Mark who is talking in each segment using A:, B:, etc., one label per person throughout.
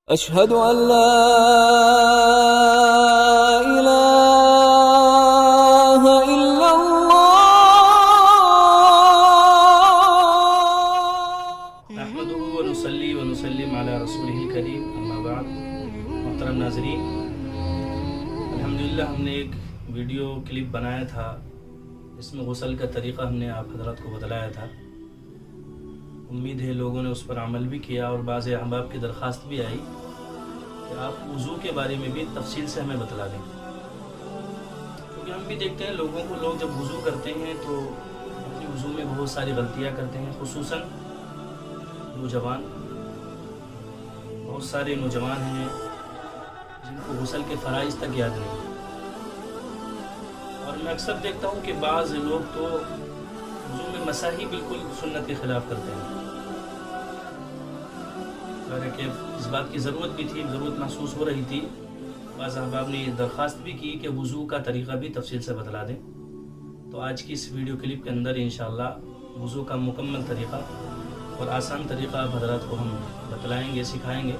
A: أشهد أن لا إله إلا الله
B: نحمده ونصلي ونسلم على رسوله الكريم اما بعد. محترم ناظرین، الحمدللہ ہم نے ایک ویڈیو کلپ بنایا تھا، اس میں غسل کا طریقہ ہم نے آپ حضرات کو بتلایا تھا. امید ہے لوگوں نے اس پر عمل بھی کیا اور بعض احباب کی درخواست بھی آئی کہ آپ وضو کے بارے میں بھی تفصیل سے ہمیں بتلا دیں، کیونکہ ہم بھی دیکھتے ہیں لوگ جب وضو کرتے ہیں تو اپنی وضو میں بہت ساری غلطیاں کرتے ہیں، خصوصاً نوجوان. بہت سارے نوجوان ہیں جن کو غسل کے فرائض تک یاد نہیں، اور میں اکثر دیکھتا ہوں کہ بعض لوگ تو وضو میں مسح ہی بالکل سنت کے خلاف کرتے ہیں. کہ اس بات کی ضرورت بھی تھی، ضرورت محسوس ہو رہی تھی. بعض احباب نے درخواست بھی کی کہ وضو کا طریقہ بھی تفصیل سے بتلا دیں. تو آج کی اس ویڈیو کلپ کے اندر انشاءاللہ وضو کا مکمل طریقہ اور آسان طریقہ آپ حضرات کو ہم بتلائیں گے، سکھائیں گے،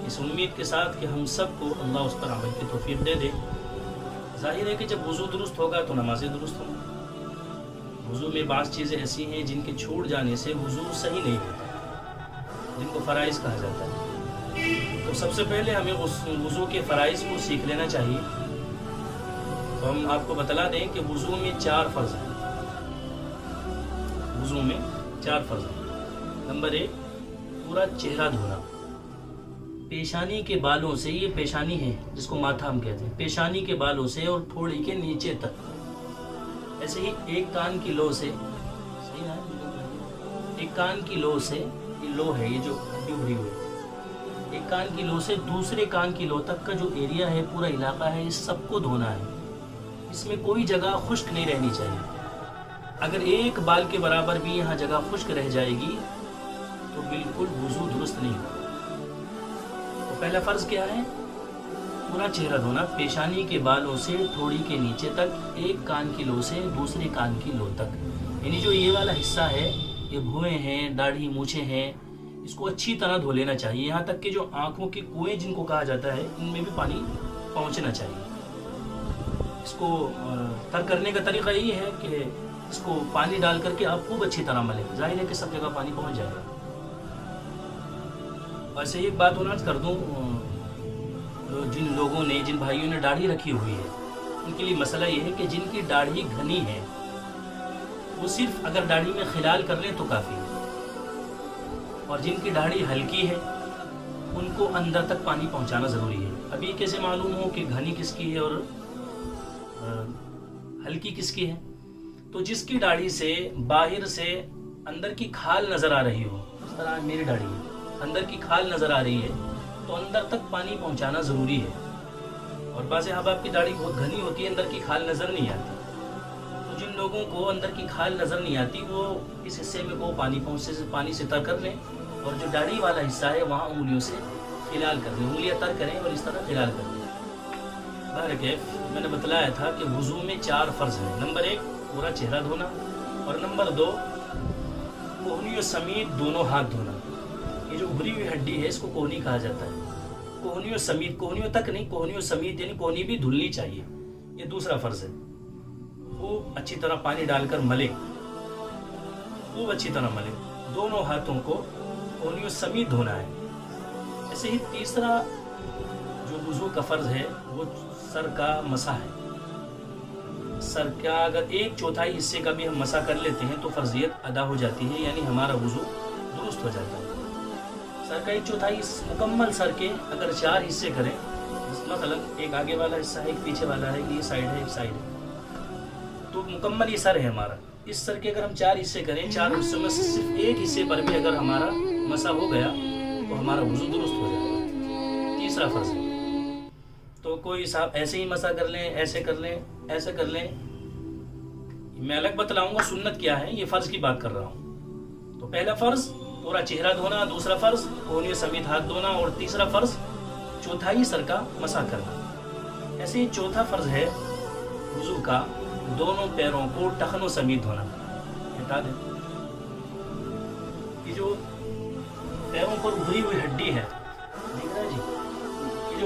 B: اس امید کے ساتھ کہ ہم سب کو اللہ اس پر عمل کی توفیق دے دے. ظاہر ہے کہ جب وضو درست ہوگا تو نمازیں درست ہوں گی. وضو میں بعض چیزیں ایسی ہیں جن کے چھوٹ جانے سے وضو صحیح نہیں ہوتا، جن کو فرائض کہا جاتا ہے. تو سب سے پہلے ہمیں اس وضو کے فرائض کو سیکھ لینا چاہیے. تو ہم آپ کو بتلا دیں کہ وضو میں 4 فرض ہیں. وضو میں 4 فرض ہیں. نمبر 1، پورا چہرہ دھونا. پیشانی کے بالوں سے، یہ پیشانی ہے جس کو ماتھا ہم کہتے ہیں، پیشانی کے بالوں سے اور تھوڑی کے نیچے تک. ایسے ہی ایک کان کی لو سے، صحیح ہے، ایک کان کی لو سے، یہ لو ہے، یہ جو ہڈی بھری ہوئی، ایک کان کی لو سے دوسرے کان کی لو تک کا جو ایریا ہے، پورا علاقہ ہے، اس سب کو دھونا ہے. اس میں کوئی جگہ خشک نہیں رہنی چاہیے. اگر ایک بال کے برابر بھی یہاں جگہ خشک رہ جائے گی تو بالکل وضو درست نہیں ہوگا. تو پہلا فرض کیا ہے؟ پورا چہرہ دھونا، پیشانی کے بالوں سے تھوڑی کے نیچے تک، ایک کان کی لو سے دوسرے کان کی لو تک. یعنی جو یہ والا حصہ ہے، یہ بھویں ہیں، داڑھی، مونچھیں ہیں، اس کو اچھی طرح دھو لینا چاہیے. یہاں تک کہ جو آنکھوں کے کوئیں جن کو کہا جاتا ہے، ان میں بھی پانی پہنچنا چاہیے. اس کو تر کرنے کا طریقہ یہی ہے کہ اس کو پانی ڈال کر کے آپ خوب اچھی طرح ملیں. ظاہر ہے کہ سب جگہ پانی پہنچ جائے گا. ویسے ایک بات اور عرض کر دوں، جن لوگوں نے، جن بھائیوں نے داڑھی رکھی ہوئی ہے، ان کے لیے مسئلہ یہ ہے کہ جن کی داڑھی گھنی ہے وہ صرف اگر داڑھی میں خلال کر لیں تو کافی ہے، اور جن کی داڑھی ہلکی ہے ان کو اندر تک پانی پہنچانا ضروری ہے. ابھی کیسے معلوم ہو کہ گھنی کس کی ہے اور ہلکی کس کی ہے؟ تو جس کی داڑھی سے باہر سے اندر کی کھال نظر آ رہی ہو، اس طرح میری داڑھی ہے، اندر کی کھال نظر آ رہی ہے تو اندر تک پانی پہنچانا ضروری ہے. اور بعض احباب کی داڑھی بہت گھنی ہوتی ہے، اندر کی کھال نظر نہیں آتی. تو جن لوگوں کو اندر کی کھال نظر نہیں آتی، وہ اس حصے میں کو پانی سے تر کر لیں، اور جو داڑھی والا حصہ ہے وہاں انگلیوں سے خلال کر لیں، انگلیاں تر کریں اور اس طرح خلال کر لیں. بہرکیف میں نے بتلایا تھا کہ وضو میں 4 فرض ہیں. نمبر 1، پورا چہرہ دھونا، اور نمبر 2، کوہنیوں سمیت دونوں ہاتھ دھونا. یہ جو ابھری ہوئی ہڈی ہے اس کو کوہنی کہا جاتا ہے. کوہنیوں سمیت، کوہنیوں تک نہیں، کوہنیوں سمیت یعنی کوہنی بھی دھلنی چاہیے. یہ دوسرا فرض ہے. خوب اچھی طرح پانی ڈال کر ملیں، خوب اچھی طرح ملیں. دونوں ہاتھوں کو کوہنیوں سمیت دھونا ہے. ایسے ہی تیسرا جو وضو کا فرض ہے وہ سر کا مسح ہے. سر کا اگر 1/4 حصے کا بھی ہم مسح کر لیتے ہیں تو فرضیت ادا ہو جاتی ہے، یعنی ہمارا وضو درست ہو جاتا ہے. سر کا 1/4 مکمل سر کے اگر 4 حصے کریں، مثلا ایک آگے والا حصہ ہے، ایک پیچھے والا ہے، یہ سائڈ ہے، ایک سائڈ ہے، تو مکمل یہ سر ہے ہمارا. اس سر کے اگر ہم 4 حصے کریں، 4 حصوں میں صرف ایک حصے پر بھی اگر ہمارا مسح ہو گیا تو ہمارا وضو درست ہو جائے گا. تیسرا فرض ہے. تو کوئی صاحب ایسے ہی مسح کر لیں، ایسے کر لیں، ایسے کر لیں، میں الگ بتلاؤں گا سنت کیا ہے، یہ فرض کی بات کر رہا ہوں. تو پہلا فرض پورا چہرہ دھونا، دوسرا فرض کوہنیوں سمیت ہاتھ دھونا، اور تیسرا فرض 1/4 سر کا مسح کرنا. ایسے ہی چوتھا فرض ہے وضو کا، دونوں پیروں کو ٹخنوں سمیت دھونا. ہٹا دیں، یہ جو پیروں پر ابھری ہوئی ہڈی ہے، دیکھ رہا ہے جی،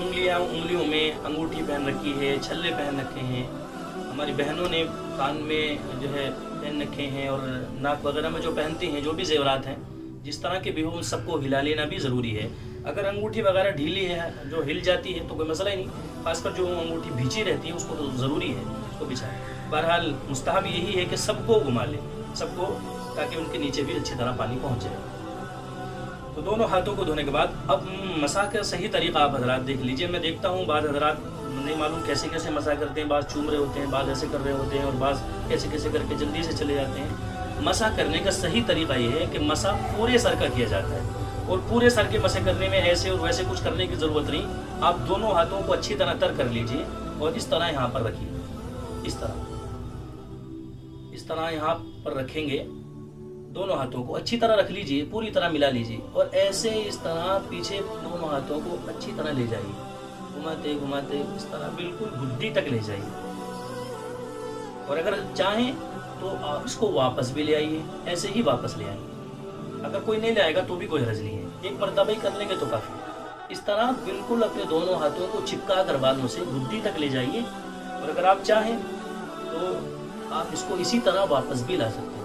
B: انگلیوں میں انگوٹھی پہن رکھی ہے، چھلے پہن رکھے ہیں، ہماری بہنوں نے کان میں جو ہے پہن رکھے ہیں، اور ناک وغیرہ میں جو پہنتے ہیں جو بھی زیورات ہیں جس طرح کے بھی ہوں سب کو ہلا لینا بھی ضروری ہے۔ اگر انگوٹھی وغیرہ ڈھیلی ہے جو ہل جاتی ہے تو کوئی مسئلہ ہی نہیں، خاص کر جو انگوٹھی بھیچی رہتی ہے اس کو تو ضروری ہے اس کو بچھائیں۔ بہرحال مستحب یہی ہے کہ سب کو گھما لیں، سب کو، تاکہ ان کے نیچے بھی اچھی طرح پانی پہنچ جائے۔ تو دونوں ہاتھوں کو دھونے کے بعد اب مسح کا صحیح طریقہ آپ حضرات دیکھ لیجئے۔ میں دیکھتا ہوں بعض حضرات نہیں معلوم کیسے کیسے مسح کرتے ہیں، بعض چوم رہے ہوتے ہیں، بعض ایسے کر رہے ہوتے ہیں، اور بعض کیسے کیسے کر کے جلدی سے چلے جاتے ہیں۔ مسح کرنے کا صحیح طریقہ یہ ہے کہ مسح پورے سر کا کیا جاتا ہے، اور پورے سر کے مسح کرنے میں ایسے اور ویسے کچھ کرنے کی ضرورت نہیں۔ آپ دونوں ہاتھوں کو اچھی طرح تر کر لیجئے اور اس طرح یہاں پر رکھیے، اس طرح یہاں پر رکھیں گے، دونوں ہاتھوں کو اچھی طرح رکھ لیجئے، پوری طرح ملا لیجئے، اور ایسے اس طرح پیچھے دونوں ہاتھوں کو اچھی طرح لے جائیے، گھماتے گھماتے اس طرح بالکل گھٹی تک لے جائیے، اور اگر چاہیں تو آپ اس کو واپس بھی لے آئیے، ایسے ہی واپس لے آئیے۔ اگر کوئی نہیں لائے گا تو بھی کوئی حرج نہیں ہے، ایک مرتبہ ہی کر لیں گے تو کافی۔ اس طرح بالکل اپنے دونوں ہاتھوں کو چپکا کر بالوں سے گھٹی تک لے جائیے، اور اگر آپ چاہیں تو آپ اس کو اسی طرح واپس بھی لا سکتے ہیں۔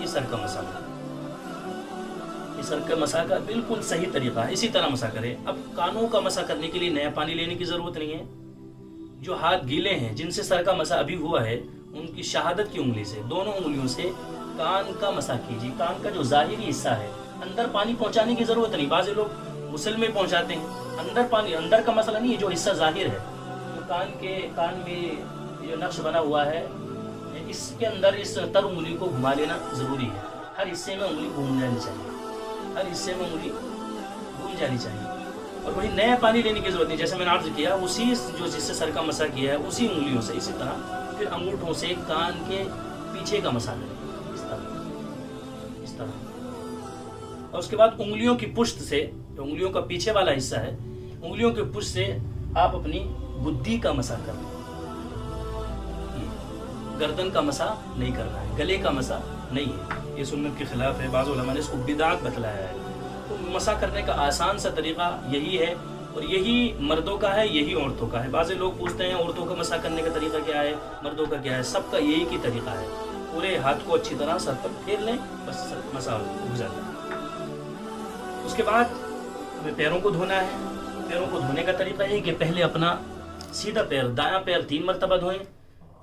B: یہ سر کا مسح، یہ سر کا مسح کا بالکل صحیح طریقہ ہے، اسی طرح مسح کریں۔ اب کانوں کا مسح کرنے کے لیے نیا پانی لینے کی ضرورت نہیں ہے۔ جو ہاتھ گیلے ہیں جن سے سر کا مسح ابھی ہوا ہے، ان کی شہادت کی انگلی سے، دونوں انگلیوں سے کان کا مسح کیجیے۔ کان کا جو ظاہری حصہ ہے، اندر پانی پہنچانے کی ضرورت نہیں، بعض لوگ غسل میں پہنچاتے ہیں، اندر پانی، اندر کا مسئلہ نہیں ہے، جو حصہ ظاہر ہے، جو کان میں جو نقش بنا ہوا ہے، اس کے اندر اس تر انگلی کو گھما لینا ضروری ہے۔ ہر حصے میں انگلی گھوم جانی چاہیے، ہر حصے میں انگلی گھوم جانی چاہیے، اور وہی نیا پانی لینے کی ضرورت نہیں۔ جیسے میں نے عرض کیا، اسی جو جس سے سر کا مسح کیا ہے اسی انگلیوں سے اسی طرح پھر انگوٹھوں سے کان کے پیچھے کا مسح کریں، اس طرح، اور اس کے بعد انگلیوں کی پشت سے، جو انگلیوں کا پیچھے والا حصہ ہے، انگلیوں کے پشت سے آپ اپنی گدی کا مسح کریں۔ گردن کا مسح نہیں کرنا ہے، گلے کا مسح نہیں ہے، یہ سنت کے خلاف ہے، بعض علماء نے اس کو بدعت بتلایا ہے۔ تو مسح کرنے کا آسان سا طریقہ یہی ہے، اور یہی مردوں کا ہے، یہی عورتوں کا ہے۔ بعض لوگ پوچھتے ہیں عورتوں کا مسح کرنے کا طریقہ کیا ہے، مردوں کا کیا ہے؟ سب کا یہی کی طریقہ ہے، پورے ہاتھ کو اچھی طرح سر پر پھیر لیں، بس مسح ہو جاتا ہے۔ اس کے بعد ہمیں پیروں کو دھونا ہے۔ پیروں کو دھونے کا طریقہ یہ ہے کہ پہلے اپنا سیدھا پیر، دایاں پیر 3 مرتبہ دھوئیں،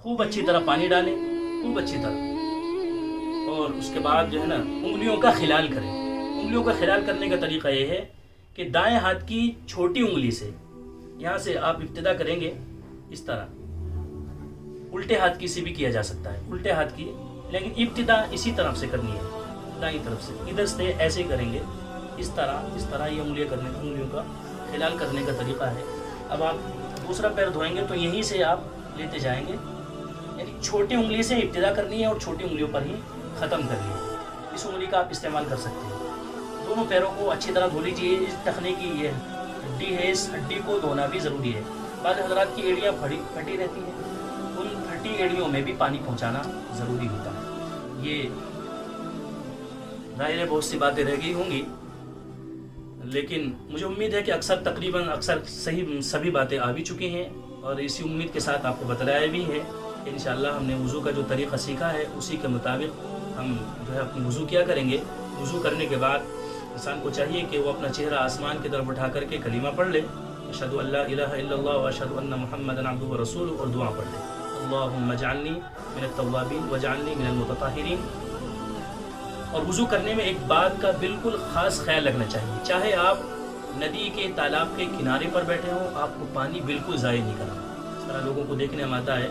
B: خوب اچھی طرح پانی ڈالیں، خوب اچھی طرح، اور اس کے بعد جو ہے نا انگلیوں کا خلال کریں۔ انگلیوں کا خلال کرنے کا طریقہ یہ ہے کہ دائیں ہاتھ کی چھوٹی انگلی سے، یہاں سے آپ ابتدا کریں گے اس طرح، الٹے ہاتھ کی سے بھی کیا جا سکتا ہے، الٹے ہاتھ کی، لیکن ابتدا اسی طرف سے کرنی ہے، دائیں طرف سے، ادھر سے ایسے کریں گے، اس طرح یہ انگلیوں کا خلال کرنے کا طریقہ ہے۔ اب آپ دوسرا پیر دھوئیں گے تو یہیں سے آپ لیتے جائیں گے، یعنی چھوٹی انگلی سے ابتدا کرنی ہے اور چھوٹی انگلیوں پر ہی ختم کرنی ہے۔ اس انگلی کا آپ استعمال کر سکتے ہیں۔ دونوں پیروں کو اچھی طرح دھو لیجیے۔ اس ٹخنے کی یہ ہڈی ہے، اس ہڈی کو دھونا بھی ضروری ہے۔ بعض حضرات کی ایڑیاں پھٹی رہتی ہیں، ان پھٹی ایڑیوں میں بھی پانی پہنچانا ضروری ہوتا ہے۔ یہ ظاہر ہے بہت سی باتیں رہ گئی ہوں گی، لیکن مجھے امید ہے کہ تقریباً سبھی باتیں آ بھی چکی ہیں، اور اسی امید کے ساتھ آپ کو بتلایا بھی ہے کہ انشاءاللہ ہم نے وضو کا جو طریقہ سیکھا ہے اسی کے مطابق ہم جو ہے اپنی وضو کیا کریں گے۔ وضو کرنے کے بعد انسان کو چاہیے کہ وہ اپنا چہرہ آسمان کی طرف اٹھا کر کے کلمہ پڑھ لے، اشہد ان لا الہ الا اللہ واشہد ان محمدا عبدہ ورسولہ، اور دعا پڑھ لے، اللہم اجعلنی من التوابین واجعلنی من المتطہرین۔ اور وضو کرنے میں ایک بات کا بالکل خاص خیال رکھنا چاہیے، چاہے آپ ندی کے تالاب کے کنارے پر بیٹھے ہوں، آپ کو پانی بالکل ضائع نہیں کرنا۔ اس طرح لوگوں کو دیکھنے میں آتا ہے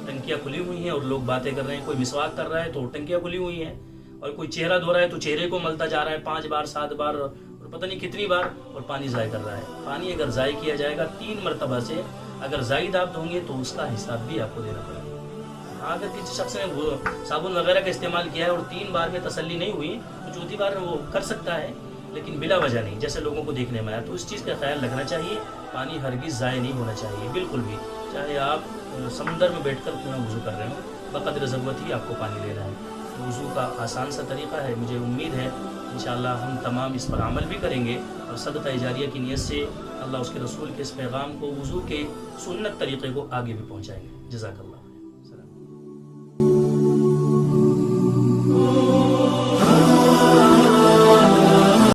B: ٹنکیاں کھلی ہوئی ہیں اور لوگ باتیں کر رہے ہیں، کوئی مسواک کر رہا ہے تو ٹنکیاں کھلی ہوئی ہیں، اور کوئی چہرہ دھو رہا ہے تو چہرے کو ملتا جا رہا ہے 5 بار 7 بار اور پتہ نہیں کتنی بار، اور پانی ضائع کر رہا ہے۔ پانی اگر ضائع کیا جائے گا 3 مرتبہ سے، اگر زائد آپ دھوں گے تو اس کا حساب بھی آپ کو دینا پڑے گا۔ اگر کسی شخص نے صابن وغیرہ کا استعمال کیا ہے اور 3 بار میں تسلی نہیں ہوئی تو 4تھی بار وہ کر سکتا ہے، لیکن بلا وجہ نہیں، جیسے لوگوں کو دیکھنے میں آیا۔ تو اس چیز کا خیال رکھنا چاہیے، پانی ہرگز ضائع نہیں ہونا چاہیے بالکل بھی، چاہے آپ سمندر میں بیٹھ کر کیوں نہ وضو کر رہے ہوں، بقدر ضرورت ہی آپ کو پانی لینا ہے۔ وضو کا آسان سا طریقہ ہے، مجھے امید ہے انشاءاللہ ہم تمام اس پر عمل بھی کریں گے، اور صدقہ جاریہ کی نیت سے اللہ اس کے رسول کے اس پیغام کو وضو کے سنت طریقے کو آگے بھی پہنچائیں گے. جزاک اللہ.